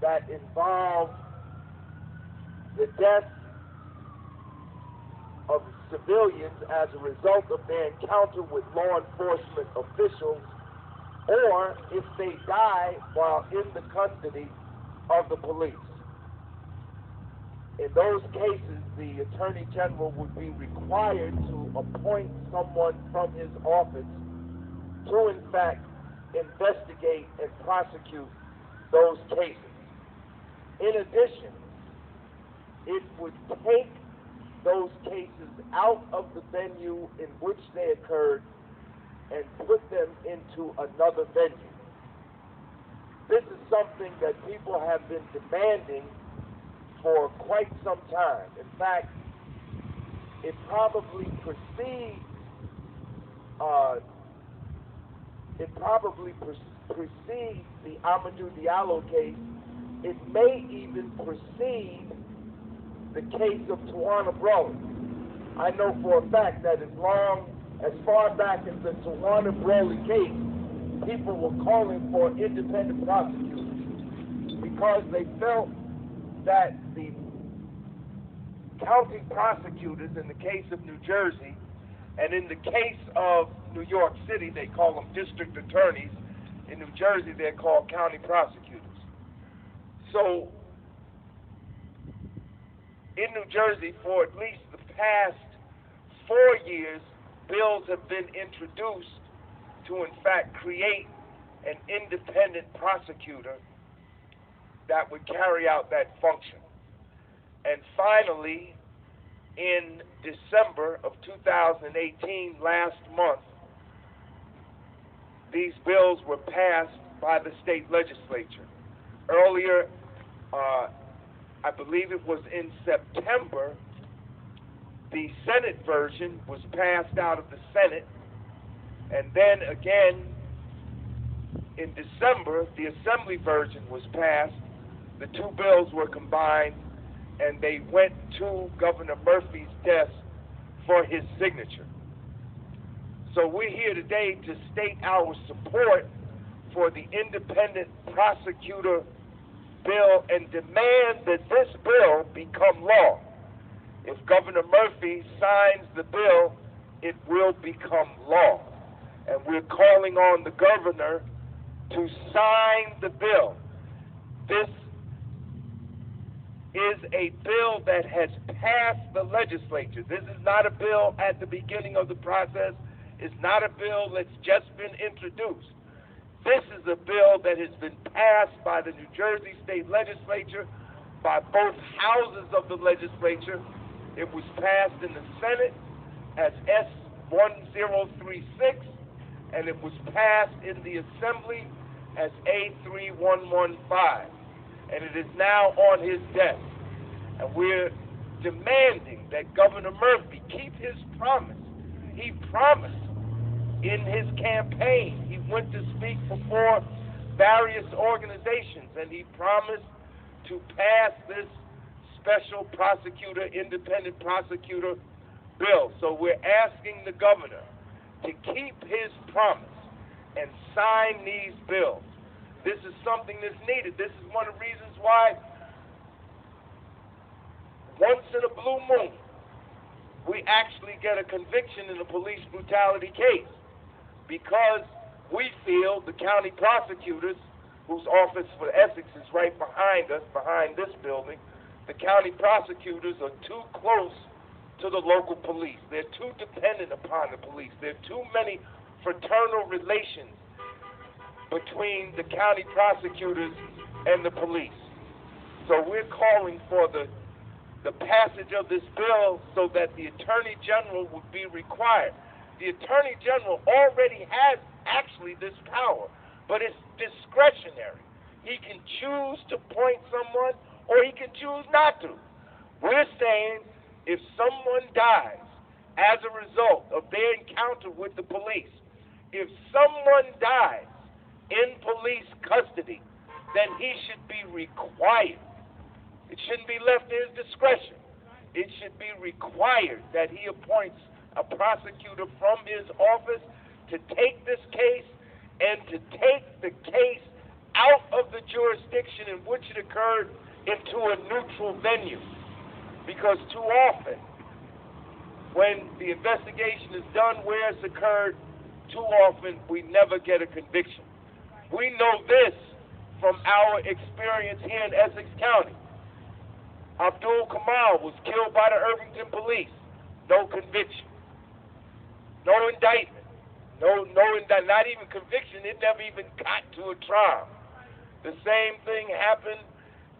that involve the death of civilians as a result of their encounter with law enforcement officials, or if they die while in the custody of the police. In those cases, the Attorney General would be required to appoint someone from his office to, in fact, investigate and prosecute those cases. In addition, it would take those cases out of the venue in which they occurred and put them into another venue. This is something that people have been demanding for quite some time. In fact, it probably precedes the Amadou Diallo case. It may even precede the case of Tawana Brawley. I know for a fact that as far back as the Tawana Brawley case, people were calling for independent prosecutors because they felt that the county prosecutors in the case of New Jersey, and in the case of New York City, they call them district attorneys. In New Jersey, they're called county prosecutors. So, in New Jersey, for at least the past 4 years, bills have been introduced to, in fact, create an independent prosecutor that would carry out that function. And finally, in December of 2018, last month, these bills were passed by the state legislature. Earlier, I believe it was in September, the Senate version was passed out of the Senate, and then again in December, the Assembly version was passed. The two bills were combined, and they went to Governor Murphy's desk for his signature. So we're here today to state our support for the independent prosecutor bill and demand that this bill become law. If Governor Murphy signs the bill, it will become law. And we're calling on the governor to sign the bill. This is a bill that has passed the legislature. This is not a bill at the beginning of the process. It's not a bill that's just been introduced. This is a bill that has been passed by the New Jersey State Legislature, by both houses of the legislature. It was passed in the Senate as S1036, and it was passed in the Assembly as A3115. And it is now on his desk. And we're demanding that Governor Murphy keep his promise. He promised in his campaign. He went to speak before various organizations, and he promised to pass this special prosecutor, independent prosecutor bill. So we're asking the governor to keep his promise and sign these bills. This is something that's needed. This is one of the reasons why once in a blue moon we actually get a conviction in a police brutality case, because we feel the county prosecutors, whose office for Essex is right behind us, behind this building, the county prosecutors are too close to the local police. They're too dependent upon the police. There are too many fraternal relations between the county prosecutors and the police. So we're calling for the passage of this bill so that the Attorney General would be required. The Attorney General already has actually this power, but it's discretionary. He can choose to appoint someone, or he can choose not to. We're saying if someone dies as a result of their encounter with the police, if someone dies in police custody, then he should be required. It shouldn't be left to his discretion. It should be required that he appoints a prosecutor from his office to take this case and to take the case out of the jurisdiction in which it occurred into a neutral venue. Because too often, when the investigation is done where it's occurred, too often we never get a conviction. We know this from our experience here in Essex County. Abdul Kamal was killed by the Irvington police. No conviction. No indictment. Not even conviction. It never even got to a trial. The same thing happened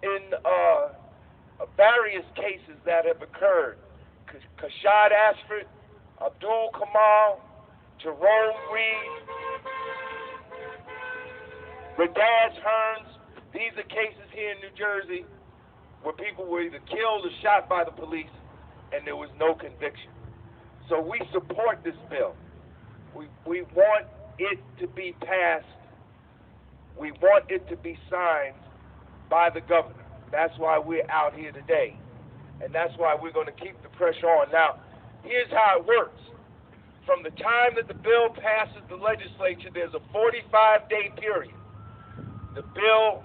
in various cases that have occurred. Kashad Ashford, Abdul Kamal, Jerome Reed, Radaz Hearns. These are cases here in New Jersey where people were either killed or shot by the police and there was no conviction. So we support this bill. We want it to be passed. We want it to be signed by the governor. That's why we're out here today. And that's why we're going to keep the pressure on. Now, here's how it works. From the time that the bill passes the legislature, there's a 45-day period. The bill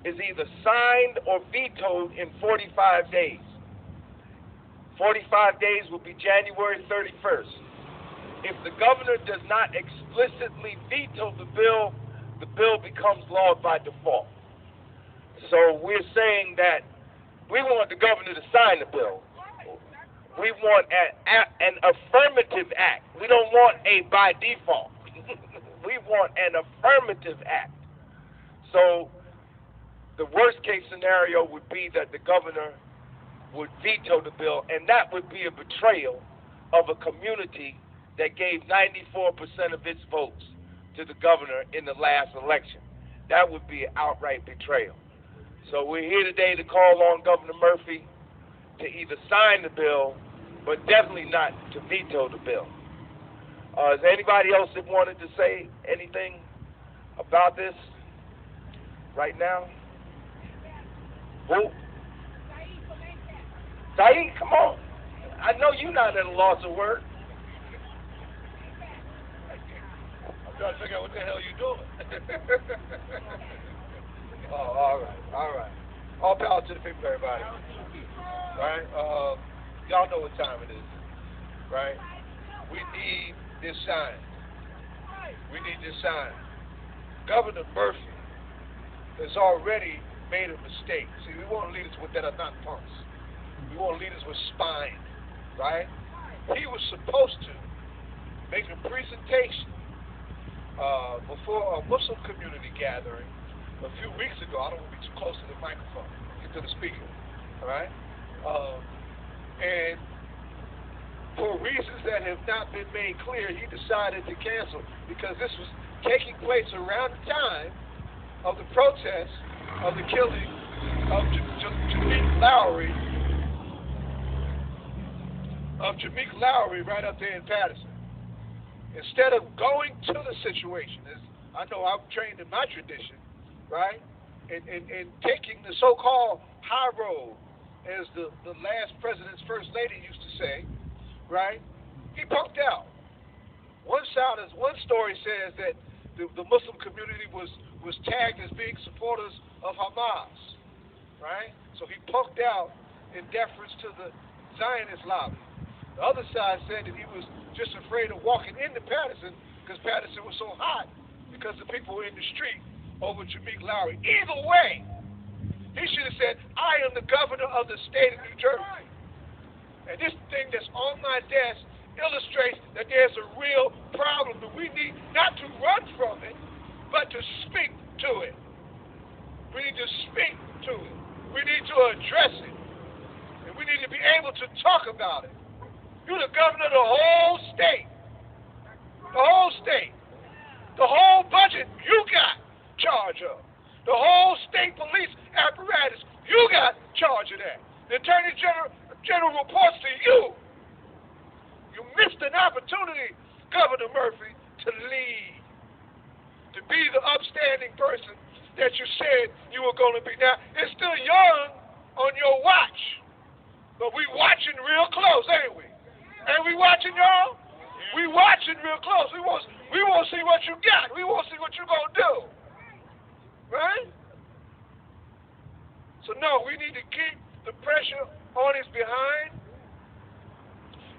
is either signed or vetoed in 45 days. 45 days will be January 31st. If the governor does not explicitly veto the bill becomes law by default. So we're saying that we want the governor to sign the bill. We want an affirmative act. We don't want a by default. We want an affirmative act. So the worst case scenario would be that the governor would veto the bill, and that would be a betrayal of a community that gave 94% of its votes to the governor in the last election. That would be an outright betrayal. So we're here today to call on Governor Murphy to either sign the bill, but definitely not to veto the bill. Is there anybody else that wanted to say anything about this right now? Who? Saeed, come on. I know you're not at a loss of word. I'm trying to figure out what the hell you're doing. Oh, all right. All power to the people, everybody. Right? Y'all know what time it is, right? We need this sign. We need this sign. Governor Murphy has already made a mistake. See, we want leaders that are not punks. We want leaders with spine, right? He was supposed to make a presentation before a Muslim community gathering a few weeks ago. I don't want to be too close to the microphone, get to the speaker, all right? And for reasons that have not been made clear, he decided to cancel because this was taking place around the time of the protest of the killing of Jameek Lowry right up there in Patterson. Instead of going to the situation, as I know I'm trained in my tradition, right, and taking the so-called high road, as the last president's first lady used to say, right, he punked out. One story says that the Muslim community was tagged as being supporters of Hamas, right? So he punked out in deference to the Zionist lobby. The other side said that he was just afraid of walking into Patterson because Patterson was so hot because the people were in the street over Jameek Lowry. Either way, he should have said, I am the governor of the state of New Jersey. And this thing that's on my desk illustrates that there's a real problem that we need not to run from it, but to speak to it. We need to speak to it. We need to address it. And we need to be able to talk about it. You're the governor of the whole state. The whole state. The whole budget you got charge of. The whole state police apparatus, you got charge of that. The Attorney General reports to you. You missed an opportunity, Governor Murphy, to lead. To be the upstanding person that you said you were going to be. Now, it's still young on your watch. But we watching real close, ain't we? Ain't we watching, y'all? We watching real close. We want to see what you got. We want to see what you're going to do. Right? So no, we need to keep the pressure on his behind.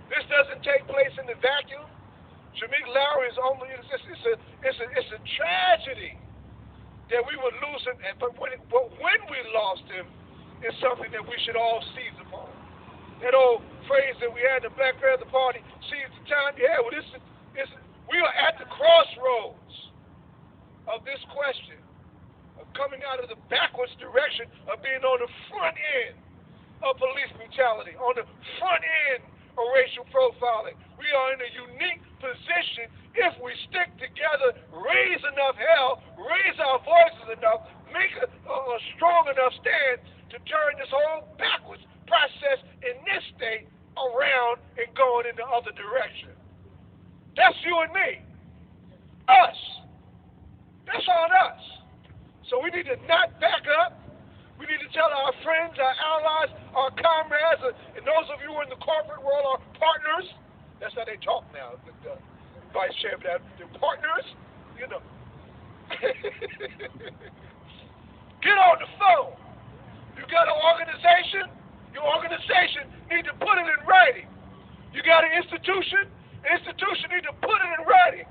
This doesn't take place in the vacuum. Shameik Lowry is only, it's a tragedy that we would lose him, but when we lost him, it's something that we should all seize upon. That old phrase that we had in the Black Panther Party, seize the time you have. Well, we are at the crossroads of this question, of coming out of the backwards direction of being on the front end of police brutality, on the front end of racial profiling. We are in a unique position if we stick together, raise enough hell, raise our voices enough, make a strong enough stand to turn this whole backwards process in this state around and going in the other direction. That's you and me. Us. That's on us. So we need to not back up. We need to tell our friends, our allies, our comrades, and those of you who are in the corporate world, our partners. That's how they talk now. The vice chairman, they're partners. You know. Get on the phone. You got an organization. Your organization need to put it in writing. You got an institution. The institution need to put it in writing.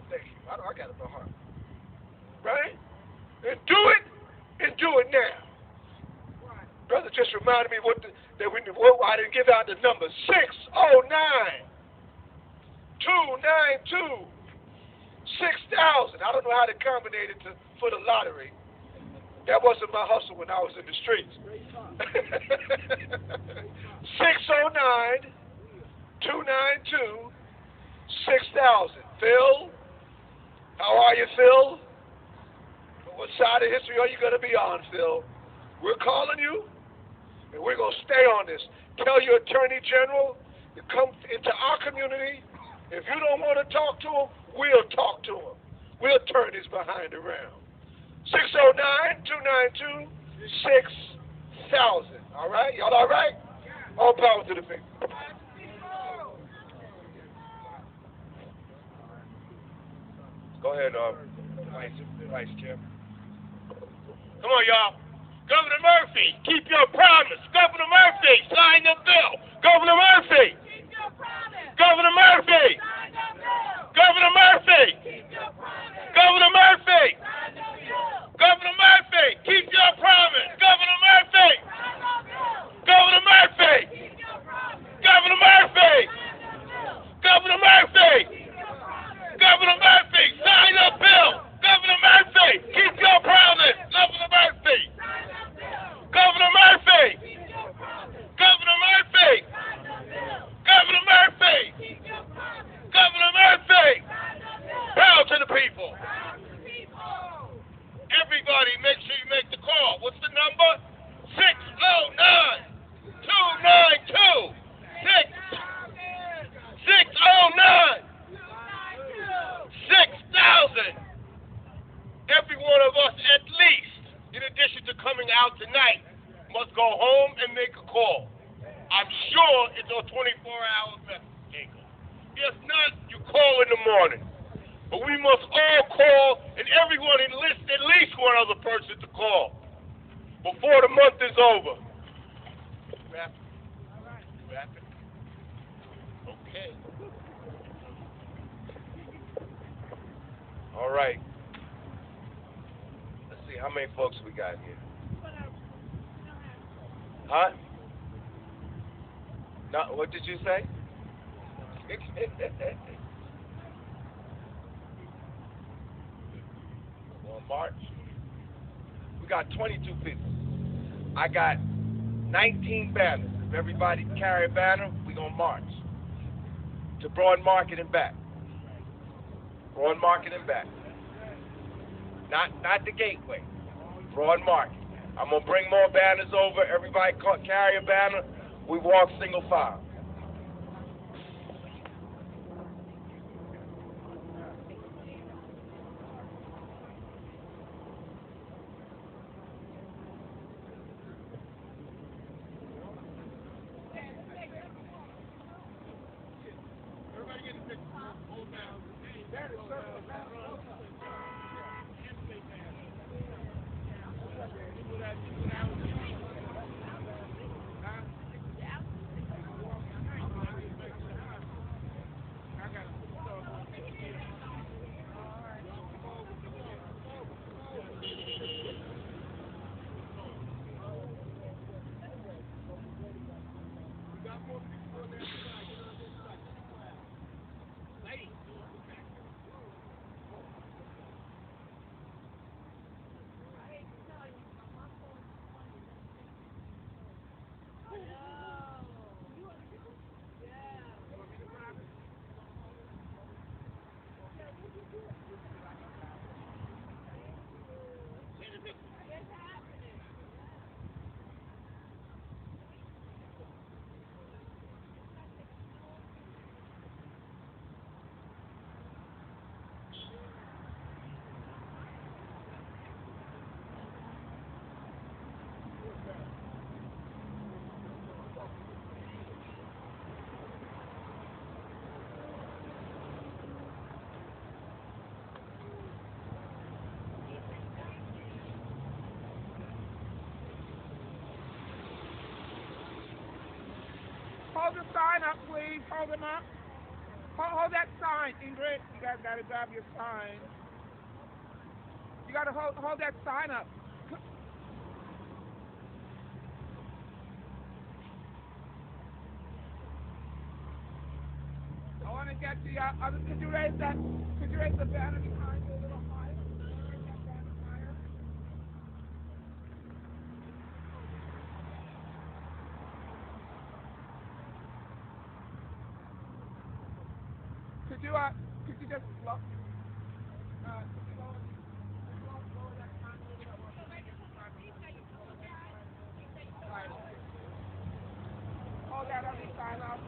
Thank you. I got it by heart. Right? And do it. And do it now. Brother just reminded me I didn't give out the number. 609-292-6000. I don't know how to combine it for the lottery. That wasn't my hustle when I was in the streets. 609-292-6000. Phil, how are you, Phil? What side of history are you going to be on, Phil? We're calling you, and we're going to stay on this. Tell your attorney general to come into our community. If you don't want to talk to him, we'll talk to him. We'll turn his behind around. 609-292-6000. All right? Y'all all right? All power to the people. Go ahead, Vice Chair. Come on, y'all. Governor Murphy, keep your promise. Governor Murphy, sign the bill. Governor Murphy. Keep your promise. Governor Murphy. Sign the bill. Governor Murphy. Keep your promise. Governor Murphy. Sign the bill. Governor Murphy, keep your promise. Governor Murphy. Sign the bill. Governor Murphy. Keep your promise. Governor Murphy. Sign the bill. Governor Murphy. Keep your promise. Governor Murphy, sign the bill. Governor Murphy, keep your promise. Governor Murphy. Governor Murphy. Governor Murphy. Governor Murphy. Governor Murphy. Proud to the people. Everybody, make sure you make the call. What's the number? 609-292-6000. 609-6000. Every one of us, at least, in addition to coming out tonight, must go home and make a call. I'm sure it's a 24-hour message. If not, you call in the morning. But we must all call, and everyone enlist at least one other person to call before the month is over. Wrap it. Okay. All right. How many folks we got here? Huh? No, what did you say? On March? We got 22 people. I got 19 banners. If everybody carry a banner, we gonna march to Broad Market and back. Broad Market and back. Not the Gateway. Broad Market. I'm going to bring more banners over. Everybody carry a banner. We walk single file. hold the sign up, please. Hold them up. Hold that sign, Ingrid. You guys got to grab your sign. You got to hold that sign up. I want to get the other. Could you raise that? Could you raise the banner behind you a little higher? Raise that banner higher. Could you just look? Could you lower that sign a little bit? Right. Hold that other sign up.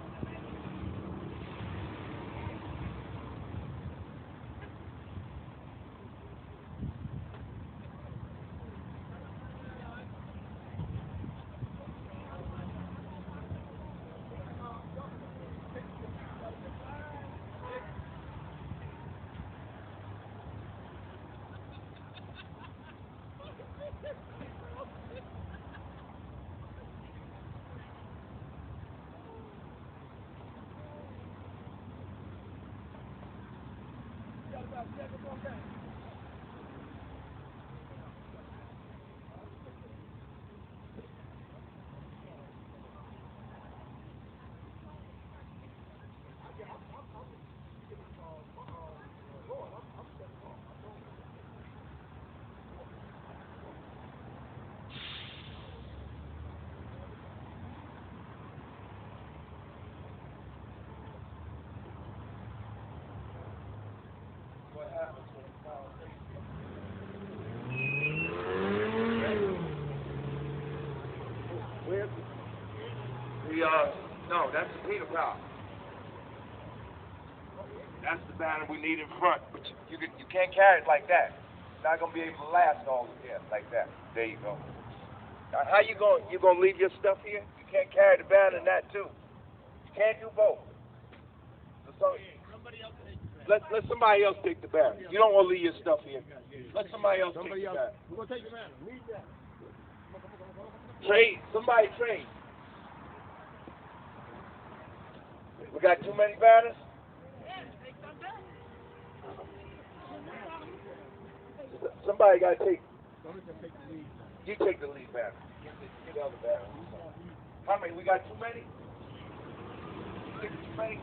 No, that's the Peter Power. That's the banner we need in front. But you can't carry it like that. It's not gonna be able to last all year like that. There you go. Now, how you gonna leave your stuff here? You can't carry the banner and that too. You can't do both. So, let somebody else take the banner. You don't want to leave your stuff here. Let somebody else take the banner. We're gonna take the banner. Leave that. Trade. Somebody trade. We got too many banners? Somebody got to take. You take the lead banner. Get the other banner. How many? We got too many? You think too many?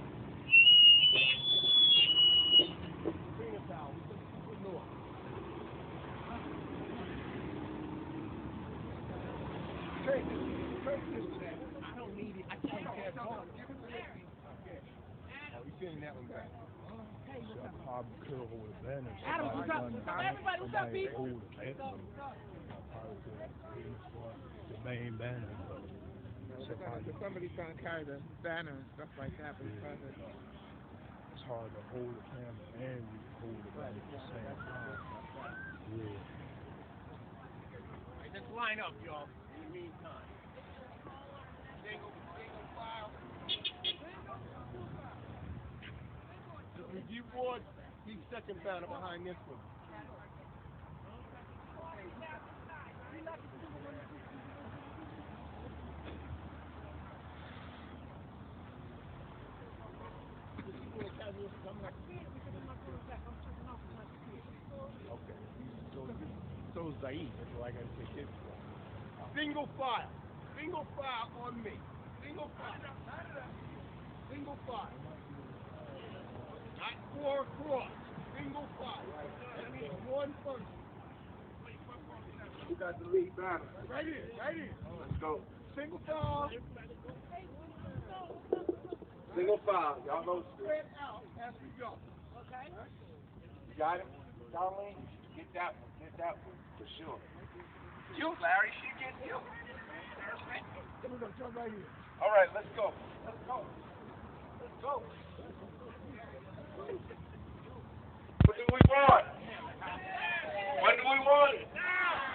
I don't need it. I can't carry it. Oh, you feeling that one back? Hey, what's up? Probably could hold a banner. Adam, what's up? Everybody, what's up, B? Hold a banner. The main banner. So somebody's trying to carry the banner and stuff like that, but it's hard to hold the camera and hold the banner at the same time. Yeah. Hey, just line up, y'all. In the meantime. Single file. The review board, he's second banner behind this one. Okay. So Zaid, that's what I gotta take his for. Single file. Single file on me. Single file. Single file. Not four across. Single file. That means one person. We got the lead banner. Right here. Right here. Let's go. Single file. Single file. Y'all know. Spread out as we go. Okay. You got it? Darlene, get that one. Get that one for sure. You, Larry, she get you. We're gonna jump right here. All right, let's go. Let's go. Let's go. What do we want? When do we want it?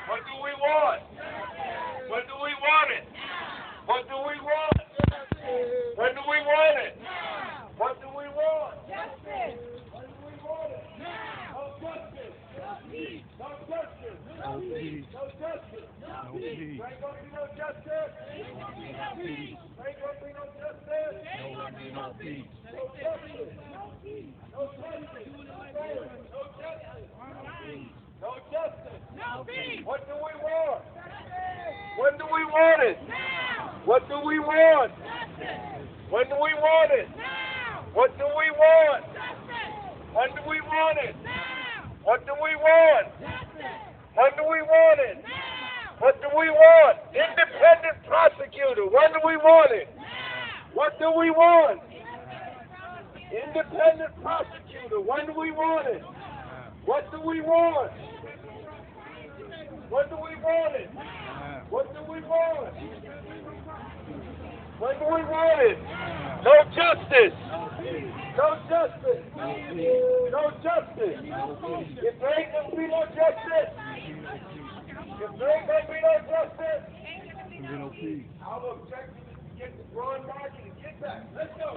What do we want? When do we want it? What do we want? When do we want it? What do we want? Justice! When do we want it? No justice! No justice! No peace. No justice! No peace. There ain't gonna be no justice! There ain't gonna be no justice! No peace. No justice. No peace. What do we want? When do we want it? Now. What do we want? Justice. When do we want it? Now. What do we want? Justice. When do we want it? Now. What do we want? Justice. When do we want it? Now. What do we want? Independent prosecutor. When do we want it? Now. What do we want? Independent prosecutor. When do we want it? What do we want? When do we want it? What do we want? When do we want it? No justice. No justice. No justice. If there ain't gonna be no justice, if there ain't gonna be no justice, our objective is to get the broad market and get back. Let's go.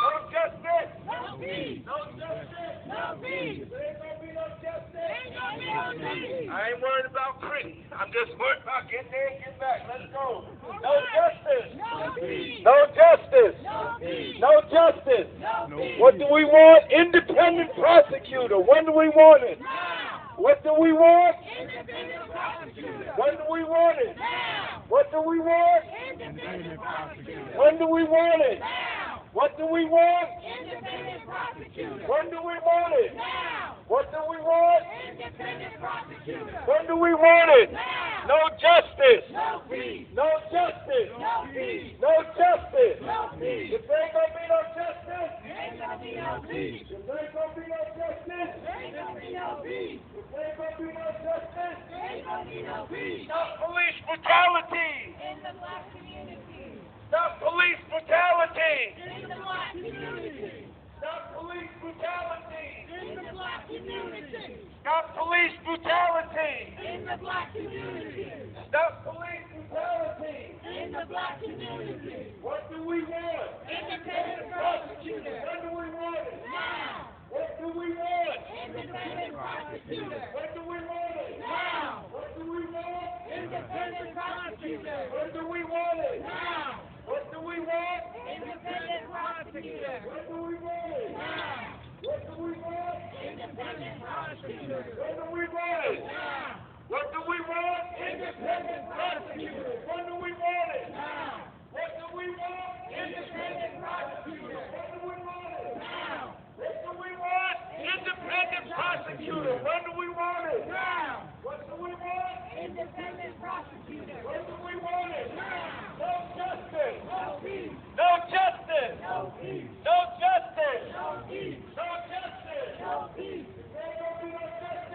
No justice. No peace. No justice. No peace. If there ain't gonna be no justice, Ain't gonna be no peace. I ain't worried about critics. I'm just worried about getting there and getting back. Let's go. No justice. No peace. No justice. No peace. No justice. No peace. What do we want? Independent prosecutor. When do we want it? Now. What do we want? Independent prosecutor. When do we want it? Now. What do we want? Independent prosecutor. When do we want it? Now. What do we want? Independent prosecutor. When do we want it? Now. What do we want? Independent prosecutor. When do we want it? Now. No justice. No peace. No justice. No peace. No justice. No peace. If there ain't gonna be no justice, Ain't gonna be no peace. if there ain't gonna be no justice, Ain't gonna be no peace. if there ain't gonna be no justice, Ain't gonna be no peace. stop police brutality. In the black community. Stop police brutality. In the black community. Stop police brutality. In the black community. Stop police brutality. In the black community. Stop police brutality. In the black community. What do we want? Independent prosecutor. When do we want it? Now. What do we want? Independent prosecutor. When do we want it? Now. What do we want? Independent prosecutor. When do we want it? Now. What do we want? Independent prosecutor. When do we want it? Now. What do we want? Independent prosecutor. When do we want it? Now. What do we want? Independent prosecutor. When do we want it? Now. What do we want? Independent prosecutor. When do we want it? Now. What do we want? Independent prosecutor. When do we want it? Now. What do we want? Independent prosecutor. When do we want it? Now. No justice. No peace. No justice. No peace. No justice. No peace. No justice. No peace. There ain't gonna be no justice.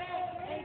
Ain't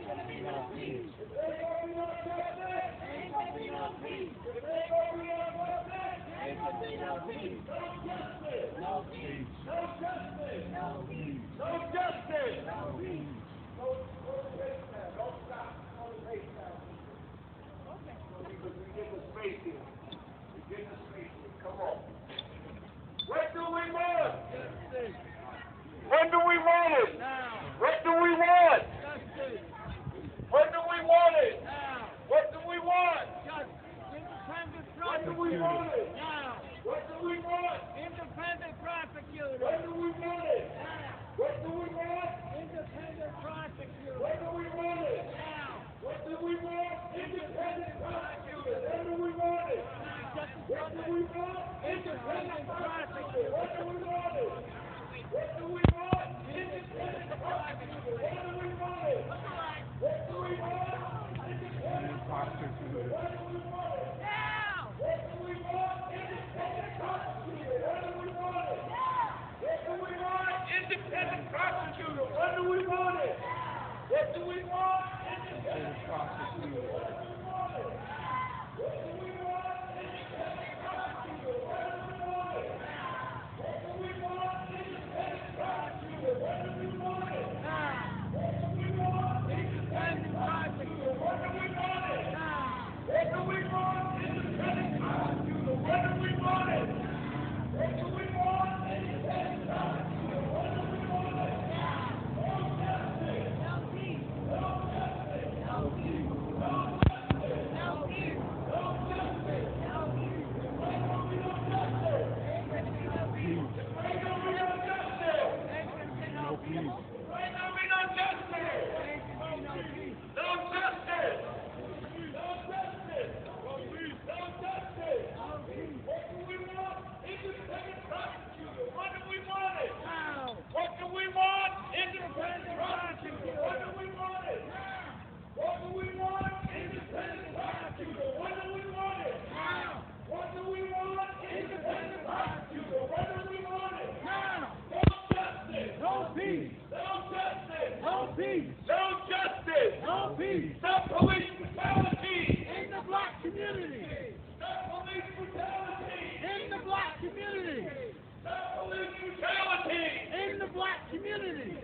Stop police brutality. In the black community. Stop police brutality. In the black community. Stop police brutality. In the black community.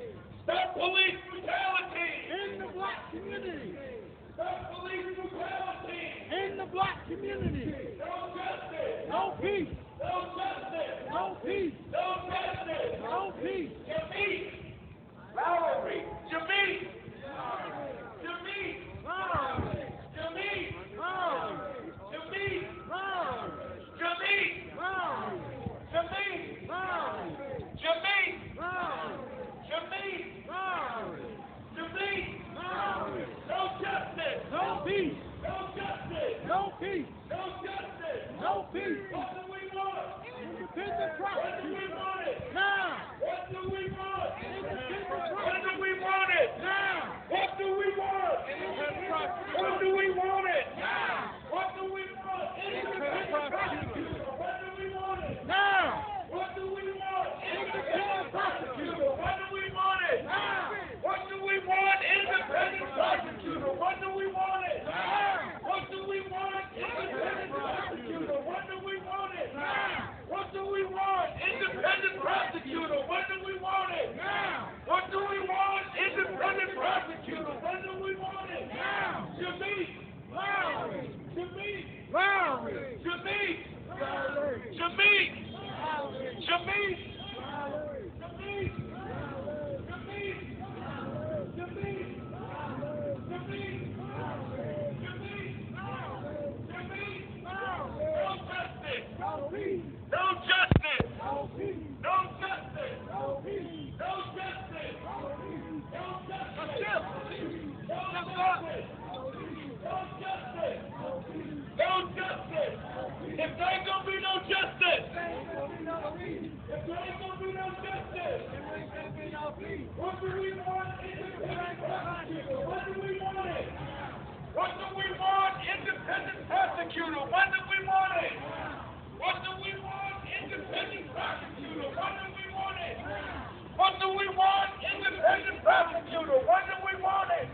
Stop police brutality. In the black community. Stop police brutality. In the black community. No justice. No peace. No justice. No peace. No justice. No peace. Jameek. Lowry. Jameek. Jameek. Jameek. Jameek. Jameek. Jameek. Jameek. Jameek. Jameek. No justice. No peace. No justice. No peace. No justice. No peace. What do we want? Independent What do we prosecution. want it? Now. What do we want? Independent When prosecution. do we want it? Now. What do we want? Independent prosecution. When do we want it? Now. What do we want? Independent prosecution. When do we want it? Now. What do we want? Independent prosecution. When do we want it? Now. What do we want? Independent prosecutor. When do we want it? Now. What do we want? Independent prosecutor. When do we want it? Now. What do we want? Independent prosecutor. When do we want it? Now. What do we want? Independent prosecutor. When do we want it? Now. Jameek. Lowry. Jameek. Lowry. Jameek. Lowry. Jameek. Lowry. Jameek. Lowry. Jameek. Jameek. Jameek. Jameek. No justice. No peace. No justice. No peace. No justice. No peace. No justice. No peace. No justice. No justice. No justice. No justice. If there ain't gonna be no justice. If there ain't gonna be no justice. What do we want? Independent prosecutor. What do we want it? What do we want? Independent prosecutor. When do we want it? What do we want? Independent prosecutor. When do we want it? What do we want? Independent prosecutor. When do we want it?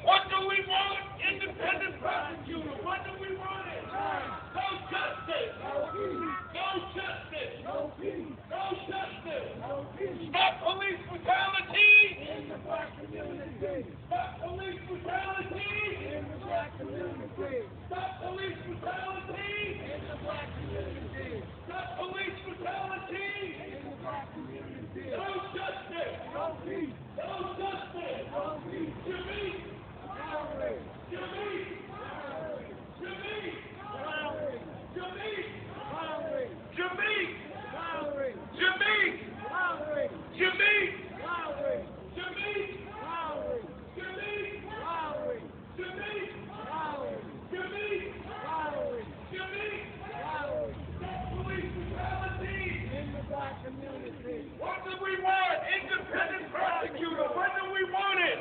What do we want? Independent prosecutor. When do we want it? No justice. No justice. No justice. Stop police brutality. Stop police brutality. Stop police brutality. Stop police brutality. No justice. No justice. Jameek. Jameek. Jameek. Jameek. Jameek. Jameek. Jameek. Jameek. Jameek. Jameek. Jameek. Jameek. Stop police brutality. What do we want? Independent prosecutor. When do we want it?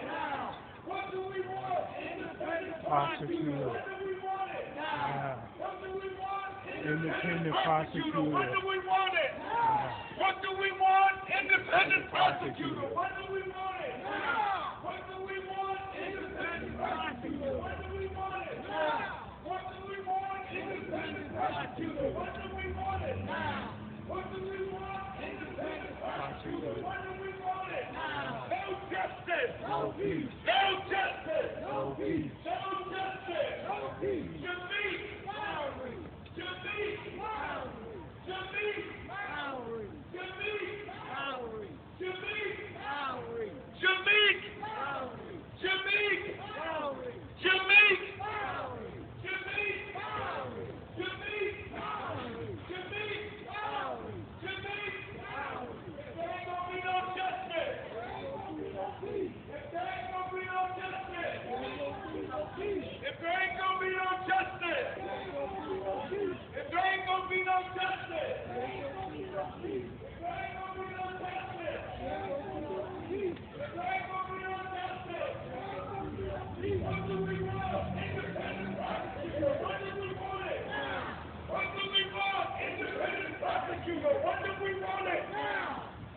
What do we want? Independent prosecutor. When do we want it? What do we want? Independent prosecutor. When do we want it? What do we want? Independent prosecutor. When do we want it? What do we want? Independent prosecutor. When do we want it? What do we want? Independent prosecutor. When do we want it? What do we want? Independent prosecutor. When do we want it? No justice. No peace. No justice. No peace. No justice. No peace. Jameek. Jameek. Jameek. Jameek. Jameek. Jameek. Jameek. Jameek. If there ain't gonna be no justice, if there ain't gonna be no justice, if there ain't gonna be no justice, if there ain't gonna be no justice, if there ain't gonna be no justice, what do we want? Independent prosecutor. What do we want it? What do we want? Independent prosecutor. What do we want it?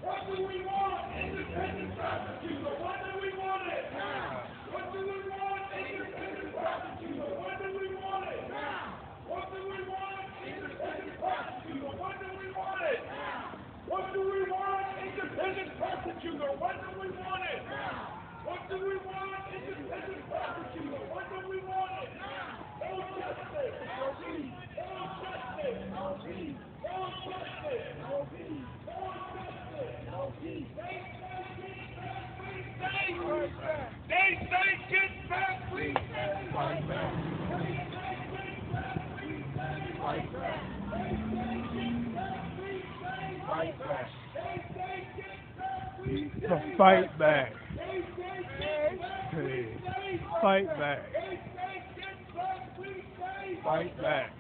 What do we want? Independent prosecutor. What do we want it? What do we want? Fight back. Fight back. Hey. Fight back. Fight back.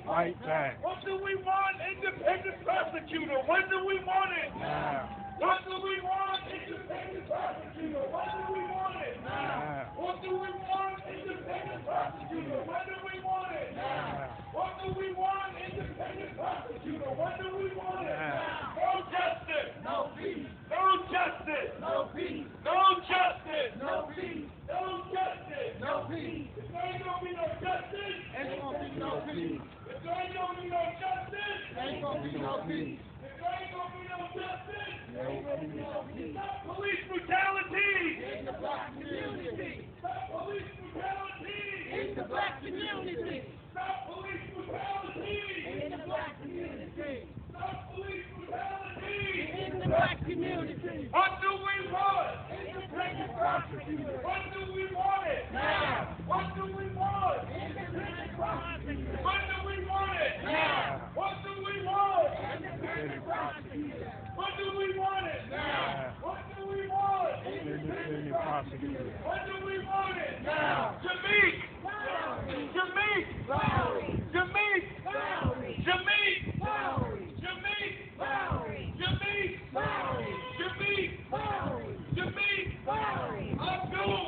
Fight back. What do we want? Independent prosecutor. When do we want it? Now. What do we want? Independent prosecutor. When do we want it? Now. What do we want? Independent prosecutor. When do we want it? Now. What do we want? Independent prosecutor. When do we want it? Now. No justice. No peace. No justice. No peace. No justice. No peace. No justice. No peace. If there ain't gonna be no justice, Ain't gonna be no peace. if there ain't gonna be no justice, Ain't gonna be no peace. if there ain't gonna be no justice, Ain't gonna be no peace. stop police brutality. In the black community. Stop police brutality. In the black community. Stop police brutality. In the black community. Stop police brutality. In the black community. What do we want? Independent prosecutor. When do we want it? Now. What do we want? Independent prosecutor. When do we want it? Now. What do we want? Independent prosecutor. When do we want it? Now. What do we want? Independent prosecutor. When do we want it? Now. Jameek! Jameek! Valerie. Jameek! Valerie. Jameek! Valerie. Jameek! Valerie. Jameek! Valerie. Jameek! Valerie. Jameek! Valerie. Abdul!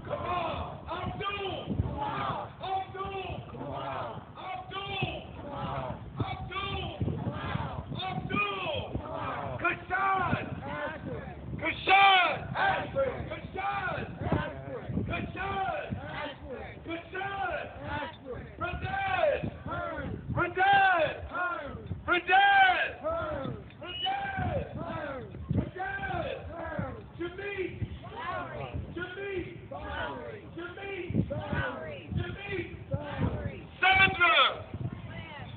Come on! Abdul! Come on. Abdul! Come on. Abdul! Come on. Abdul! Come on. Abdul! Come on. Kashan! Ashford. Kashan! Ashford. Kashan! Ashford. Kashan! Ashford. Kashan! Ashford. Radad! Hearn. Radad! Hearn. Radad! Hearn. Radad! Hearn. Radad! Hearn. Jameek! Valerie. Jameek! Valerie. Jameek! Valerie. Jameek! Valerie. Sandra!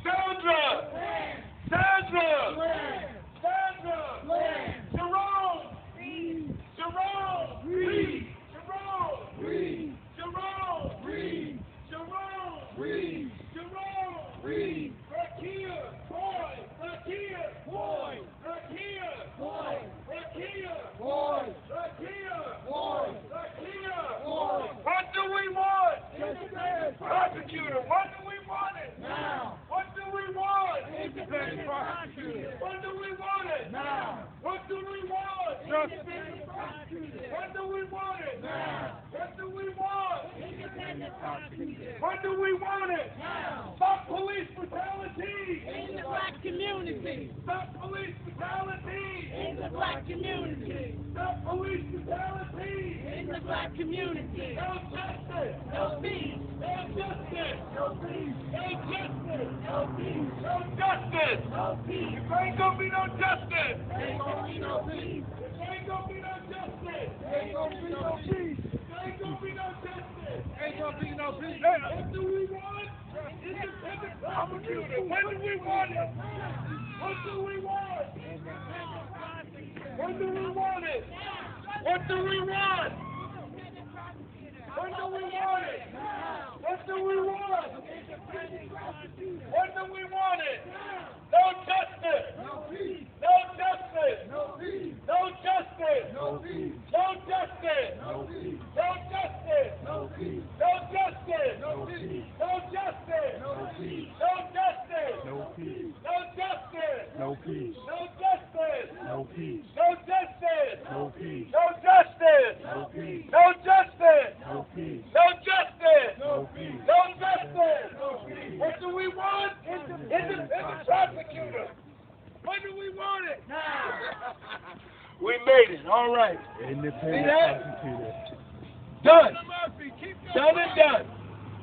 Sandra! Glenn. Sandra! Glenn. Sandra! Glenn. Jerome! Reed. Jerome! Reed. Jerome! Reed. Jerome! Reed. Jerome! Reed. Jerome! Reed. Rakia! Boy! Rakia! Boy. Rakia! Boy. Rakia! Boy. Rakia! Boy. Rakia! Boy. What do we want? Independent Prosecutor, what do we want it? Now. What do we want? Independent prosecutor. When do we want it? Now. What do we want? Independent prosecutor. When do we want it? Now. What do we want? Independent prosecutor. When do we want it? Now. Stop police brutality! In the black community. Stop police brutality! In the black community. Stop police brutality! In the black community. No justice! No peace. No justice! No peace. No justice! No peace. No justice! No peace. If there ain't gonna be no justice! Ain't gonna be no peace. If there ain't gonna be no justice! Ain't gonna be no peace. If there ain't gonna be no justice! Ain't gonna be no peace. What do we want? Independent prosecutor. When do we want it? What do we want? When do we want it? What do we want? When do we want it? What do we want? When do we want it? No justice. No peace. No justice. No peace. No justice. No peace. No justice. No peace. No justice. No peace. No justice. No peace. No justice. No peace. No justice. No peace. No justice. No peace. No justice. No peace. No justice. No peace. No justice. No peace. No justice. No peace. No justice. No peace. No justice. What do we want? Independent prosecutor. When do we want it? Now. We made it. All right. Independent See that? prosecutor. Done. Done and done.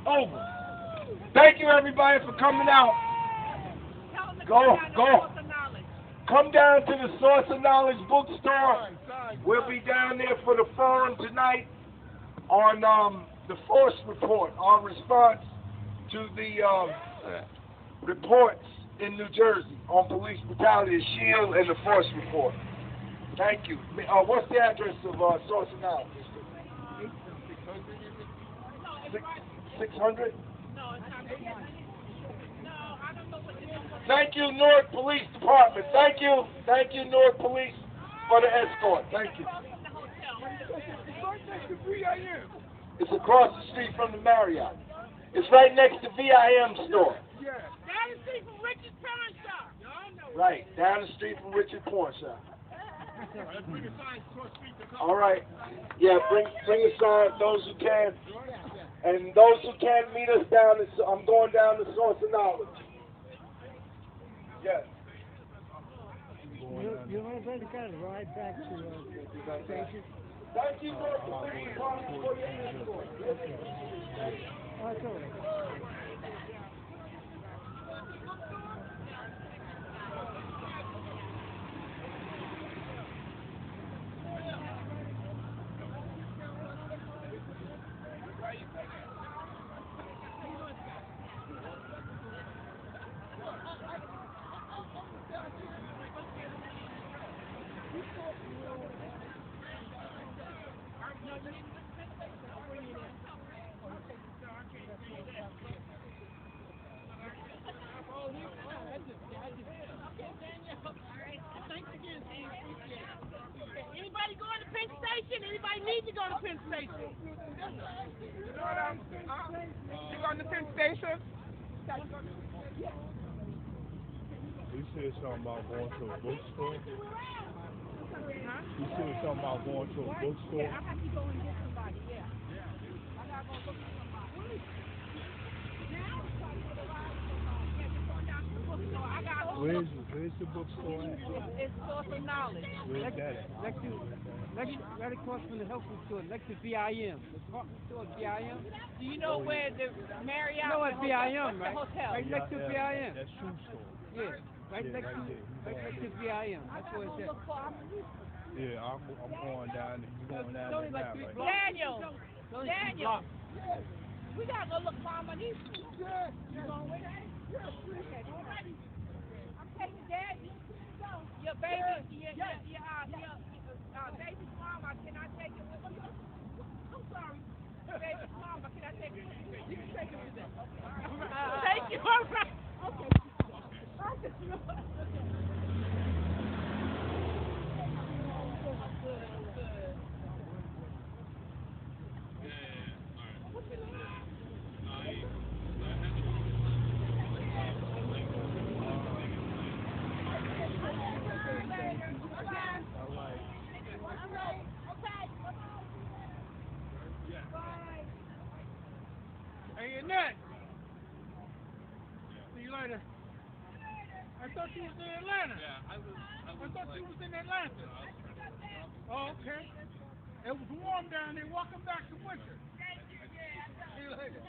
Over. Thank you, everybody, for coming out. Go. Come down to the Source of Knowledge bookstore. We'll be down there for the forum tonight on the Force Report, our response to the reports in New Jersey on police brutality, the Shield, and the Force Report. Thank you. What's the address of Source of Knowledge? 600? Thank you, Newark Police Department. Thank you, Newark Police, for the escort. Thank you. It's across the street from the Marriott. It's right next to VIM store. Yeah. Down the street from Richard's pawn shop. Right, down the street from Richard Pawn Shop. All right. Yeah, bring a sign, those who can. And those who can't meet us down, I'm going down the Source of Knowledge. Yes. You want to kind of ride back to the station? Thank you, Lord, for your escort. Oh, that's all right. Anybody going to Penn Station? Anybody need to go to Penn Station? You going to Penn Station? You said something about going to a bookstore? You said something about going to a bookstore? Yeah, I have to go and get somebody, yeah. I got to go look for somebody. Now, Where's the bookstore at? it's Source of Knowledge. Where's that at? Right across from the health food store, next to VIM. The department store is VIM. Do you know where the Marriott? You know what VIM, the right? hotel. Right next to VIM. That shoe store. Yeah, right Yeah, next right to there. VIM. That's where it's at. Yeah, I'm going down there. You going down Only there like now, 3 right? blocks. Daniel, It's only 3 Daniel. blocks. We gotta go look for my niece. You going with us? Okay, all right. I'm taking Daddy. Your baby, your baby's mama, can I take it with you? I'm sorry. Baby's mama, can I take it with you? You can take it with them. Thank you. All right. Okay. Hey, Annette. See you later. I thought you was in Atlanta. Yeah, I thought you was in Atlanta. Oh, okay. It was warm down there. Welcome back to winter. See you later.